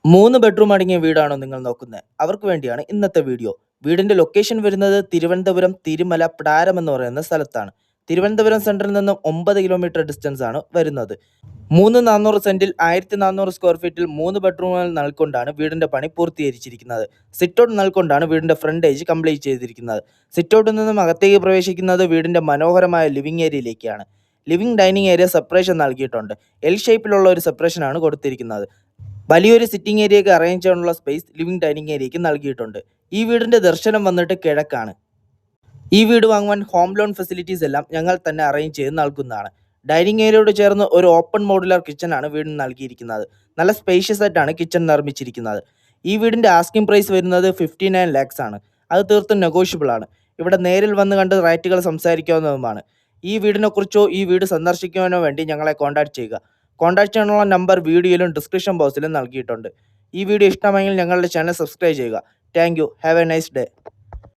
3 bedroom അടങ്ങിയ വീടാണോ നിങ്ങൾ നോക്കുന്നത്? അവർക്ക് വേണ്ടിയാണ് ഇന്നത്തെ വീഡിയോ. വീടിന്റെ ലൊക്കേഷൻ വരുന്നത് തിരുവനന്തപുരം തിരുമല പ്ടാരം എന്ന് പറയുന്ന സ്ഥലത്താണ്. തിരുവനന്തപുരം സെൻട്രൽ നിന്നും 9 കിലോമീറ്റർ ഡിസ്റ്റൻസ് ആണ് വരുന്നത്. 3,400 സെന്റിൽ 1,400 സ്ക്വയർ ഫീറ്റിൽ 3 ബെഡ്റൂമുകൾ നൽകൊണ്ടാണ് വീടിന്റെ പണി പൂർത്തീകരിച്ചിരിക്കുന്നത്. സിറ്റൗട്ട് നൽകൊണ്ടാണ് വീടിന്റെ ഫ്രണ്ടേജ് കംപ്ലീറ്റ് ചെയ്തിരിക്കുന്നത്. സിറ്റൗട്ടിൽ നിന്നും അകത്തേക്ക് പ്രവേശിക്കുന്നത് വീടിന്റെ മനോഹരമായ ലിവിംഗ് ഏരിയയിലേക്കാണ്. ലിവിംഗ് ഡൈനിങ് ഏരിയ സെപ്പറേഷൻ നൽകിയിട്ടുണ്ട്. എൽ ഷേപ്പിലുള്ള ഒരു സെപ്പറേഷനാണ് കൊടുത്തിരിക്കുന്നത്. വലിയൊരു സിറ്റിംഗ് ഏരിയയ്ക്ക് അറേഞ്ച് ചെയ്യാനുള്ള സ്പേസ് ലിവിംഗ് ഡൈനിങ് ഏരിയയ്ക്ക് നൽകിയിട്ടുണ്ട്. ഈ വീടിന്റെ ദർശനം വന്നിട്ട് കിഴക്കാണ്. ഈ വീട് വാങ്ങുവാൻ ഹോം ലോൺ ഫെസിലിറ്റീസ് എല്ലാം ഞങ്ങൾ തന്നെ അറേഞ്ച് ചെയ്ത് നൽകുന്നതാണ്. ഡൈനിങ് ഏരിയയോട് ചേർന്ന് ഒരു ഓപ്പൺ മോഡുലാർ കിച്ചണാണ് വീടിന് നൽകിയിരിക്കുന്നത്. നല്ല സ്പേഷ്യസ് ആയിട്ടാണ് കിച്ചൺ നിർമ്മിച്ചിരിക്കുന്നത്. ഈ വീടിന്റെ ആസ്കിംഗ് പ്രൈസ് വരുന്നത് 59 lakhs ആണ്. അത് തീർത്തും നെഗോഷ്യബിൾ ആണ്. ഇവിടെ നേരിൽ വന്ന് കണ്ട് റേറ്റുകൾ സംസാരിക്കാവുന്നതുമാണ്. ഈ വീടിനെക്കുറിച്ചോ ഈ വീട് സന്ദർശിക്കുവാനോ വേണ്ടി ഞങ്ങളെ കോൺടാക്ട് ചെയ്യുക. കോൺടാക്ട് ചെയ്യാനുള്ള നമ്പർ വീഡിയോയിലും ഡിസ്ക്രിപ്ഷൻ ബോക്സിലും നൽകിയിട്ടുണ്ട്. ഈ വീഡിയോ ഇഷ്ടമായെങ്കിൽ ഞങ്ങളുടെ ചാനൽ സബ്സ്ക്രൈബ് ചെയ്യുക. Thank you. Have A nice day.